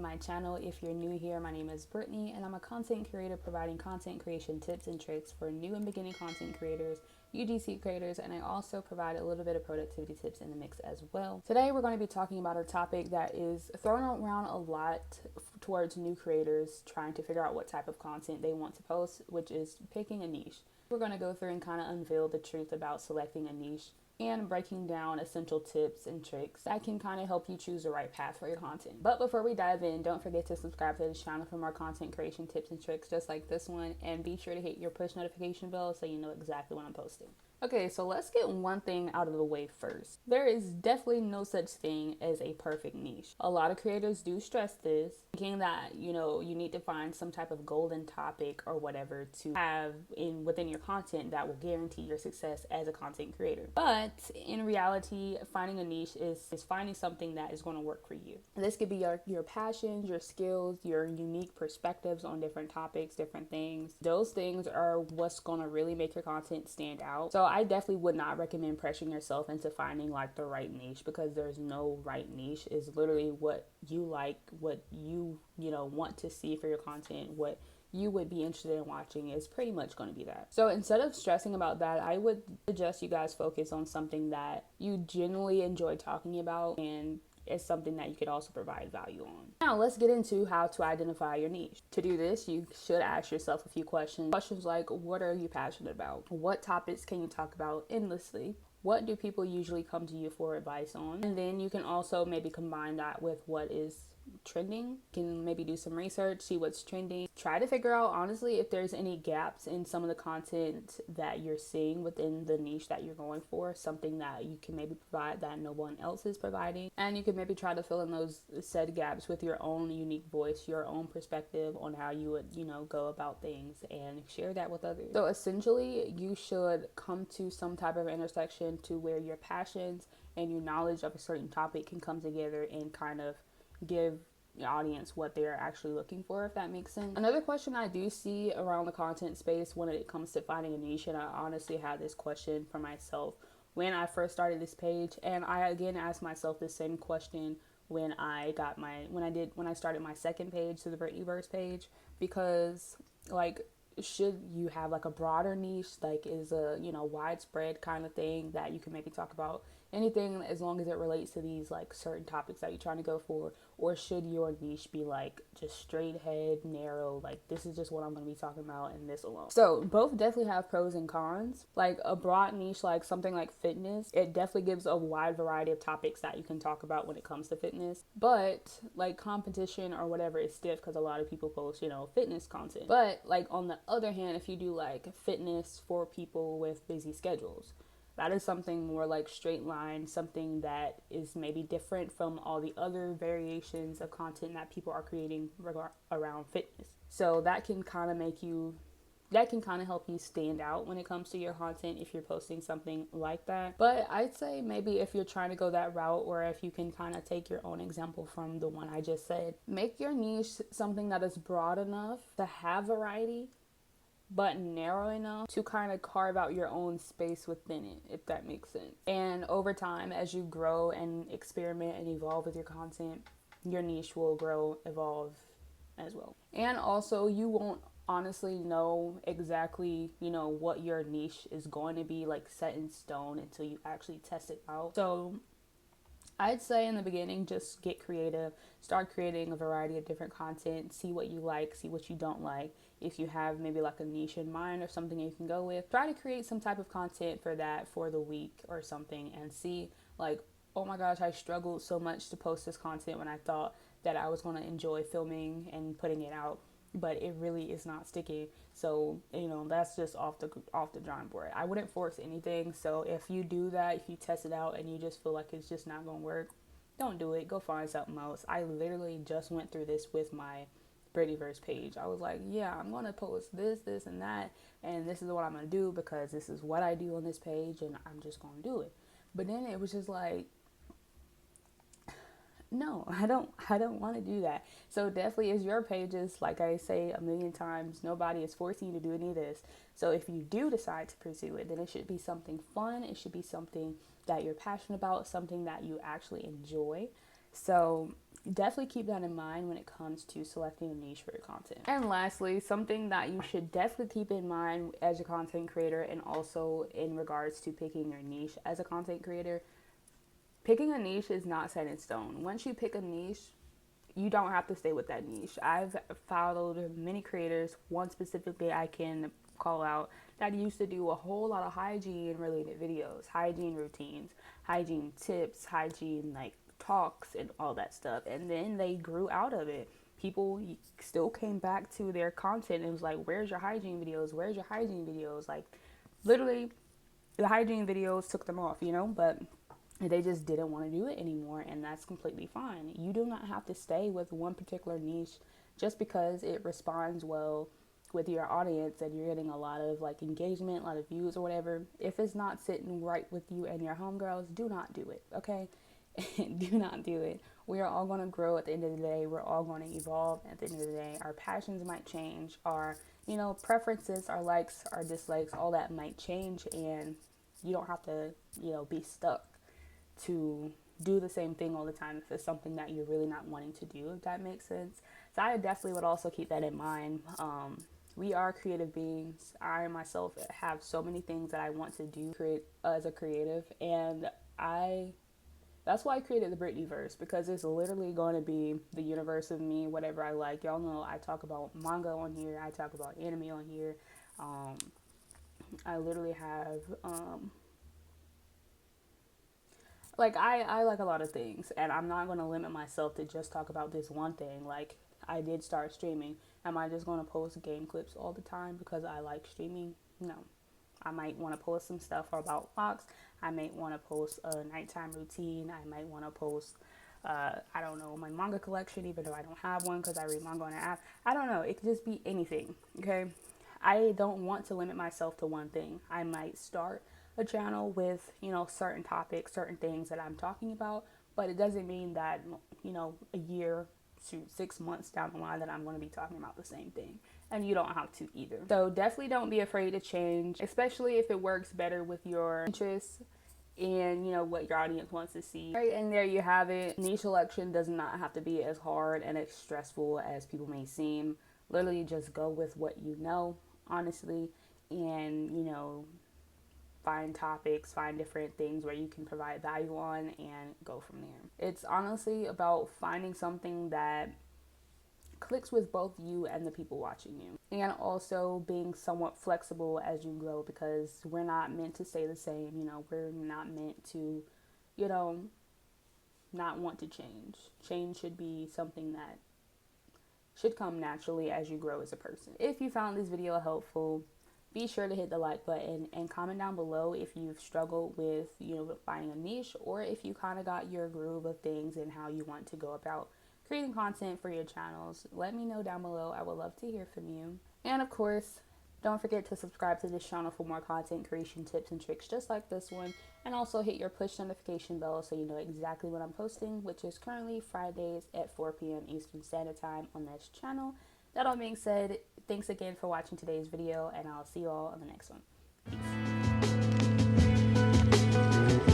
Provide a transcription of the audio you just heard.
my channel. If you're new here, my name is Brittany and I'm a content creator providing content creation tips and tricks for new and beginning content creators, UGC creators, and I also provide a little bit of productivity tips in the mix as well. Today we're going to be talking about a topic that is thrown around a lot towards new creators trying to figure out what type of content they want to post, which is picking a niche. We're going to go through and kind of unveil the truth about selecting a niche and breaking down essential tips and tricks that can kind of help you choose the right path for your content. But before we dive in, don't forget to subscribe to this channel for more content creation tips and tricks just like this one, and be sure to hit your push notification bell so you know exactly when I'm posting. Okay, so let's get one thing out of the way first. There is definitely no such thing as a perfect niche. A lot of creators do stress this, thinking that, you need to find some type of golden topic or whatever to have within your content that will guarantee your success as a content creator. But in reality, finding a niche is finding something that is going to work for you. This could be your passions, your skills, your unique perspectives on different topics, different things. Those things are what's going to really make your content stand out. So I definitely would not recommend pressuring yourself into finding like the right niche, because there's no right niche. It's literally what you like, what you want to see for your content, what you would be interested in watching is pretty much going to be that. So instead of stressing about that, I would suggest you guys focus on something that you genuinely enjoy talking about and is something that you could also provide value on. Now let's get into how to identify your niche. To do this, you should ask yourself a few questions. Questions like, what are you passionate about? What topics can you talk about endlessly? What do people usually come to you for advice on? And then you can also maybe combine that with what is trending. You can maybe do some research, see what's trending. Try to figure out, honestly, if there's any gaps in some of the content that you're seeing within the niche that you're going for, something that you can maybe provide that no one else is providing. And you can maybe try to fill in those said gaps with your own unique voice, your own perspective on how you would, go about things, and share that with others. So essentially, you should come to some type of intersection to where your passions and your knowledge of a certain topic can come together and kind of give the audience what they're actually looking for, if that makes sense. Another question I do see around the content space when it comes to finding a niche, and I honestly had this question for myself when I first started this page, and I again asked myself the same question when I started my second page, to the Brittanyverse page, because should you have like a broader niche, like is a widespread kind of thing that you can maybe talk about anything as long as it relates to these like certain topics that you're trying to go for, or should your niche be like just straight ahead, narrow, like this is just what I'm going to be talking about and this alone? So both definitely have pros and cons. Like a broad niche, like something like fitness, it definitely gives a wide variety of topics that you can talk about when it comes to fitness. But like competition or whatever is stiff because a lot of people post fitness content. But like on the other hand, if you do like fitness for people with busy schedules, that is something more like straight line, something that is maybe different from all the other variations of content that people are creating around fitness. So that can kind of help you stand out when it comes to your content if you're posting something like that. But I'd say maybe if you're trying to go that route, or if you can kind of take your own example from the one I just said, make your niche something that is broad enough to have variety, but narrow enough to kind of carve out your own space within it, if that makes sense. And over time, as you grow and experiment and evolve with your content, your niche will grow, evolve as well. And also, you won't honestly know exactly, what your niche is going to be like set in stone until you actually test it out. So I'd say in the beginning, just get creative, start creating a variety of different content, see what you like, see what you don't like. If you have maybe like a niche in mind or something you can go with, try to create some type of content for that for the week or something, and see like, oh my gosh, I struggled so much to post this content when I thought that I was going to enjoy filming and putting it out, but it really is not sticking. So that's just off the drawing board. I wouldn't force anything. So if you do that, if you test it out and you just feel like it's just not gonna work, don't do it. Go find something else. I literally just went through this with my Brittanyverse page. I was like, yeah, I'm gonna post this and that, and this is what I'm gonna do because this is what I do on this page, and I'm just gonna do it. But then it was just like, no, I don't want to do that. So definitely, as your pages, like I say a million times, nobody is forcing you to do any of this. So if you do decide to pursue it, then it should be something fun. It should be something that you're passionate about, something that you actually enjoy. So definitely keep that in mind when it comes to selecting a niche for your content. And lastly, something that you should definitely keep in mind as a content creator, and also in regards to picking your niche as a content creator, picking a niche is not set in stone. Once you pick a niche, you don't have to stay with that niche. I've followed many creators, one specifically I can call out, that used to do a whole lot of hygiene related videos, hygiene routines, hygiene tips, hygiene like talks and all that stuff. And then they grew out of it. People still came back to their content and was like, where's your hygiene videos? Where's your hygiene videos? Like, literally, the hygiene videos took them off, you know, but they just didn't want to do it anymore, and that's completely fine. You do not have to stay with one particular niche just because it responds well with your audience and you're getting a lot of like engagement, a lot of views or whatever. If it's not sitting right with you and your homegirls, do not do it, okay? Do not do it. We are all going to grow at the end of the day. We're all going to evolve at the end of the day. Our passions might change. Our, preferences, our likes, our dislikes, all that might change, and you don't have to, be stuck to do the same thing all the time if it's something that you're really not wanting to do, if that makes sense. So I definitely would also keep that in mind. We are creative beings. I myself have so many things that I want to do create as a creative, and that's why I created the Brittany verse, because it's literally going to be the universe of me, whatever I like. Y'all know I talk about manga on here, I talk about anime on here. I literally have I like a lot of things, and I'm not going to limit myself to just talk about this one thing. Like, I did start streaming. Am I just going to post game clips all the time because I like streaming? No. I might want to post some stuff about vlogs. I might want to post a nighttime routine. I might want to post, I don't know, my manga collection, even though I don't have one because I read manga on an app. I don't know. It could just be anything, okay? I don't want to limit myself to one thing. I might start a channel with, certain topics, certain things that I'm talking about, but it doesn't mean that, a year to 6 months down the line that I'm going to be talking about the same thing. And you don't have to either. So definitely don't be afraid to change, especially if it works better with your interests and what your audience wants to see. Right, and there you have it. Niche selection does not have to be as hard and as stressful as people may seem. Literally just go with what you know, honestly, and find topics, find different things where you can provide value on, and go from there. It's honestly about finding something that clicks with both you and the people watching you, and also being somewhat flexible as you grow, because we're not meant to stay the same. We're not meant to not want to change should be something that should come naturally as you grow as a person. If you found this video helpful, be sure to hit the like button and comment down below if you've struggled with finding a niche, or if you kind of got your groove of things and how you want to go about creating content for your channels. Let me know down below. I would love to hear from you. And of course, don't forget to subscribe to this channel for more content creation tips and tricks just like this one, and also hit your push notification bell so you know exactly what I'm posting, which is currently Fridays at 4 p.m. Eastern Standard Time on this channel. That all being said, thanks again for watching today's video, and I'll see you all on the next one. Peace.